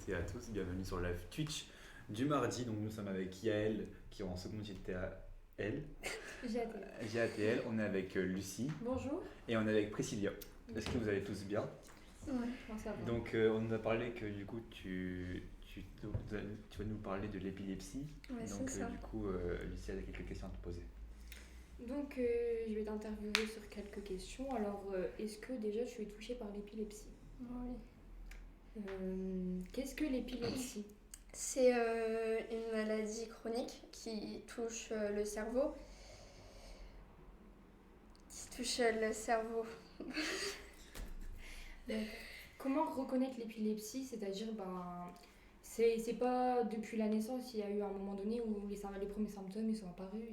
et à tous, bienvenue sur live Twitch du mardi. Donc nous sommes avec Yael qui est en seconde GTAL. GATL, on est avec Lucie. Bonjour. Et on est avec Priscilla. Est-ce que vous allez tous bien? Ouais, ça va. Donc on nous a parlé que du coup tu vas nous parler de l'épilepsie. Ouais, donc c'est ça. du coup Lucie a quelques questions à te poser. Donc je vais t'interviewer sur quelques questions. Alors est-ce que déjà tu es touchée par l'épilepsie? Oui. Qu'est-ce que l'épilepsie? C'est une maladie chronique qui touche le cerveau. Comment reconnaître l'épilepsie? C'est-à-dire, c'est pas depuis la naissance, il y a eu un moment donné où les premiers symptômes ils sont apparus.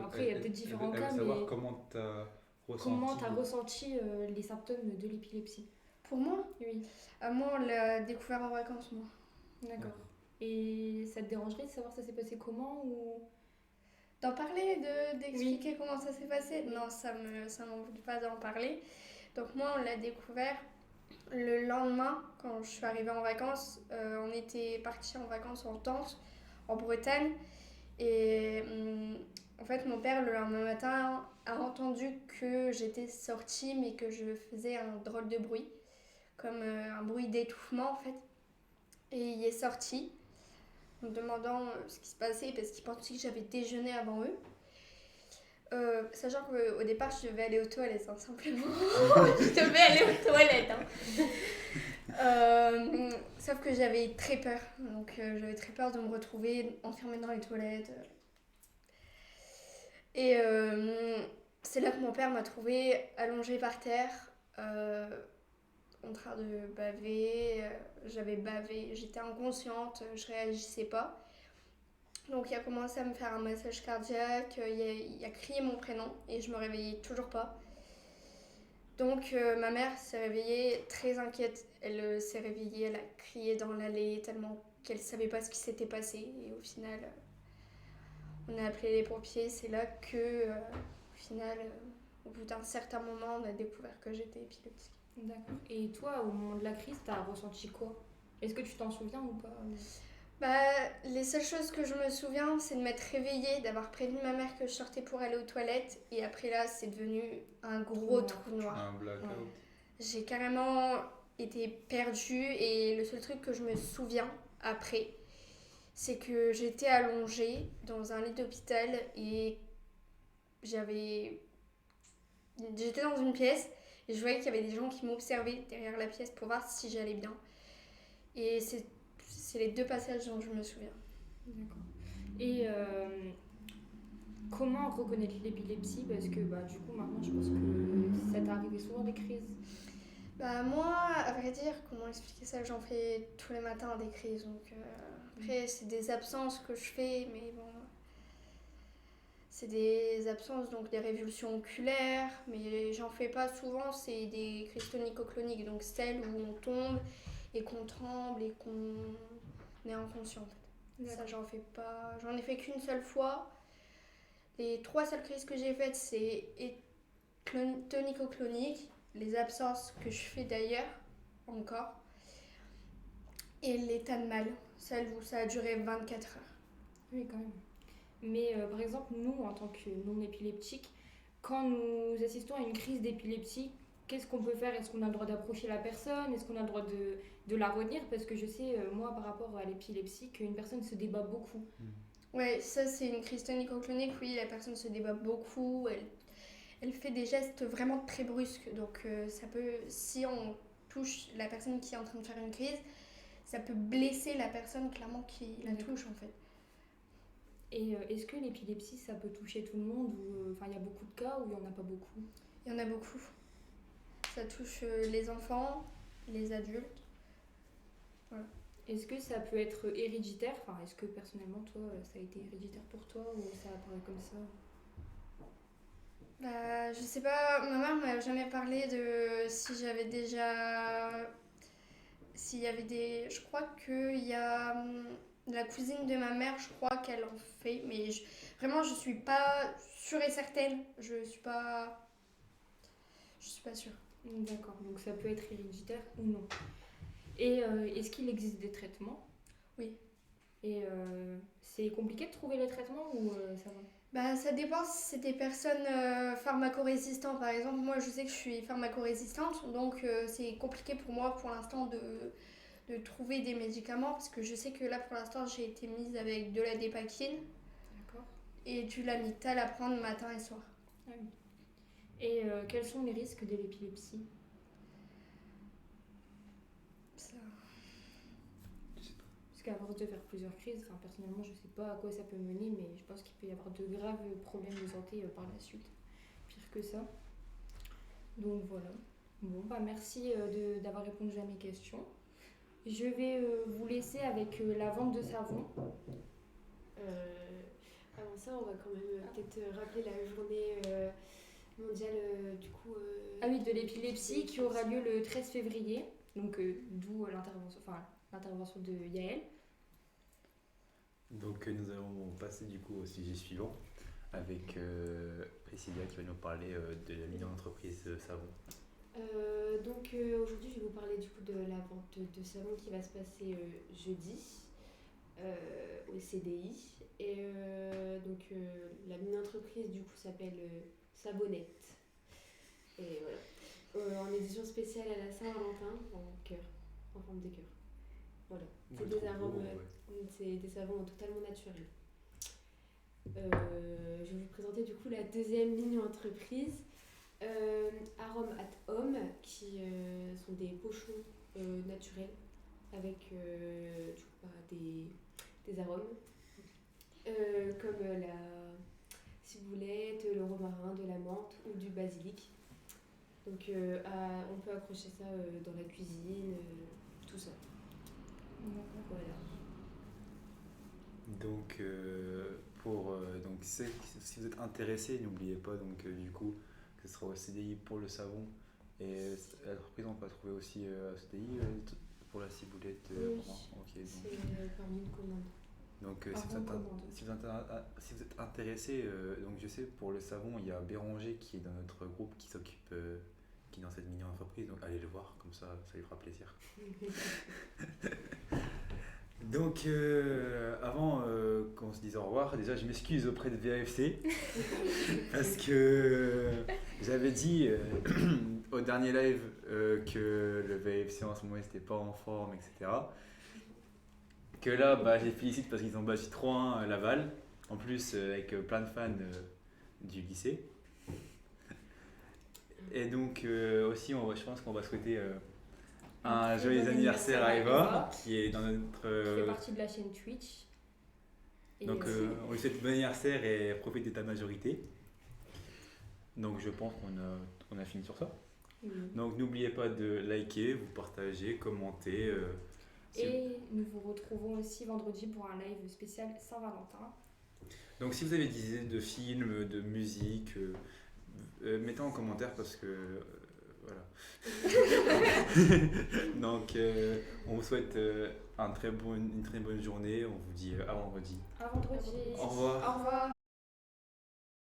Après, il y a peut-être différents cas, mais savoir comment t'as ressenti les symptômes de l'épilepsie? Pour moi, Oui, moi on l'a découvert en vacances, moi. d'accord. Et ça te dérangerait de savoir ça s'est passé comment ou... D'en parler, d'expliquer comment ça s'est passé? Non, ça m'envie pas d'en parler. Donc moi on l'a découvert le lendemain quand je suis arrivée en vacances. On était partis en vacances en tente en Bretagne. Et en fait, mon père, le lendemain matin, a entendu que j'étais sortie, mais que je faisais un drôle de bruit, comme un bruit d'étouffement, en fait. Et il est sorti, en me demandant ce qui se passait, parce qu'il pensait que j'avais déjeuné avant eux. Sachant qu'au départ, je devais aller aux toilettes, simplement. Je devais aller aux toilettes. Sauf que j'avais très peur. Donc, j'avais très peur de me retrouver enfermée dans les toilettes. Et c'est là que mon père m'a trouvée allongée par terre, en train de baver. J'avais bavé, j'étais inconsciente, je réagissais pas. Donc il a commencé à me faire un massage cardiaque, il a crié mon prénom et je me réveillais toujours pas. Donc ma mère s'est réveillée très inquiète. Elle s'est réveillée, elle a crié dans l'allée tellement qu'elle savait pas ce qui s'était passé. Et au final, on a appelé les pompiers. C'est là que, au final, au bout d'un certain moment, on a découvert que j'étais épileptique. D'accord. Et toi, au moment de la crise, t'as ressenti quoi? Est-ce que tu t'en souviens ou pas? Les seules choses que je me souviens, c'est de m'être réveillée, d'avoir prévenu ma mère que je sortais pour aller aux toilettes. Et après là, c'est devenu un gros trou noir. Un blackout. Ouais. J'ai carrément été perdue et le seul truc que je me souviens après, c'est que j'étais allongée dans un lit d'hôpital et j'étais dans une pièce et je voyais qu'il y avait des gens qui m'observaient derrière la pièce pour voir si j'allais bien. Et c'est les deux passages dont je me souviens. D'accord. Et comment reconnaître l'épilepsie? Parce que du coup maintenant je pense que ça t'est arrivé souvent des crises. Moi, à vrai dire, comment expliquer ça? J'en fais tous les matins des crises. Donc après, c'est des absences que je fais, mais bon. C'est des absences, donc des révulsions oculaires, mais j'en fais pas souvent. C'est des crises tonico-cloniques, donc celles où on tombe et qu'on tremble et qu'on est inconscient en fait. D'accord. Ça, j'en fais pas. J'en ai fait qu'une seule fois. Les 3 seules crises que j'ai faites, c'est tonico-clonique, les absences que je fais d'ailleurs encore, et l'état de mal, celle où ça a duré 24 heures. Oui, quand même. Mais par exemple, nous, en tant que non-épileptiques, quand nous assistons à une crise d'épilepsie, qu'est-ce qu'on peut faire? Est-ce qu'on a le droit d'approcher la personne? Est-ce qu'on a le droit de la retenir? Parce que je sais, moi, par rapport à l'épilepsie, qu'une personne se débat beaucoup. Ouais, ça c'est une crise tonico-clonique, oui, la personne se débat beaucoup, elle fait des gestes vraiment très brusques, donc ça peut, si on touche la personne qui est en train de faire une crise, ça peut blesser la personne clairement qui la touche en fait. Et est-ce que l'épilepsie, ça peut toucher tout le monde ou il y a beaucoup de cas ou il n'y en a pas beaucoup? Il y en a beaucoup. Ça touche les enfants, les adultes. Voilà. Est-ce que ça peut être héréditaire? Est-ce que personnellement, toi, ça a été héréditaire pour toi ou ça apparaît comme ça? Je sais pas, ma mère m'a jamais parlé de s'il y avait des... Je crois qu'il y a la cousine de ma mère, je crois qu'elle en fait, mais vraiment je suis pas sûre et certaine, je suis pas sûre. D'accord, donc ça peut être héréditaire ou non. Et est-ce qu'il existe des traitements? Oui. Et c'est compliqué de trouver les traitements ou ça va? Bah, ça dépend si c'est des personnes pharmacorésistantes. Par exemple, moi je sais que je suis pharmacorésistante, donc c'est compliqué pour moi pour l'instant de trouver des médicaments parce que je sais que là pour l'instant j'ai été mise avec de la dépakine et du Lamictal à prendre matin et soir. Ah oui. Et quels sont les risques de l'épilepsie? Parce qu'à force de faire plusieurs crises, personnellement je sais pas à quoi ça peut mener, mais je pense qu'il peut y avoir de graves problèmes de santé par la suite. Pire que ça. Donc voilà. Bon, merci d'avoir répondu à mes questions. Je vais vous laisser avec la vente de savon. Avant ça, on va quand même peut-être rappeler la journée mondiale du coup. Ah oui, de l'épilepsie qui aura lieu le 13 février. Donc d'où l'intervention de Yael. Donc nous allons passer du coup au sujet suivant avec Priscilla qui va nous parler de la mini-entreprise savon. Donc aujourd'hui je vais vous parler du coup de la vente de savon qui va se passer jeudi au CDI et donc la mini-entreprise du coup s'appelle Savonnette et voilà en édition spéciale à la Saint-Valentin en forme de cœur. Voilà, c'est des arômes, c'est des savons totalement naturels. Je vais vous présenter du coup la deuxième mini-entreprise. Arôme at Home qui sont des pochons naturels avec des arômes comme la ciboulette, le romarin, de la menthe ou du basilic. Donc on peut accrocher ça dans la cuisine, tout ça. Voilà. Donc, donc si vous êtes intéressé, n'oubliez pas donc du coup que ce sera au CDI pour le savon et l'entreprise on peut trouver aussi au CDI pour la ciboulette. Oui, c'est parmi une commande. Donc si vous êtes intéressé, donc je sais pour le savon il y a Béranger qui est dans notre groupe qui s'occupe qui est dans cette mini entreprise, donc allez le voir comme ça lui fera plaisir. Donc avant qu'on se dise au revoir, déjà je m'excuse auprès de VAFC parce que j'avais dit au dernier live que le VAFC en ce moment n'était pas en forme, etc. Que là je les félicite parce qu'ils ont battu 3-1 Laval, en plus avec plein de fans du lycée. Et donc aussi je pense qu'on va souhaiter un joyeux anniversaire à Eva qui est dans notre qui fait partie de la chaîne Twitch. Et donc on lui souhaite bon anniversaire et profite de ta majorité. Donc je pense qu'on a fini sur ça. Donc n'oubliez pas de liker, vous partager, commenter. Et nous vous retrouvons aussi vendredi pour un live spécial Saint-Valentin. Donc si vous avez des idées de films, de musique, mettez en commentaire parce que voilà. Donc on vous souhaite une très bonne journée. On vous dit à vendredi. À vendredi. Au revoir. Au revoir.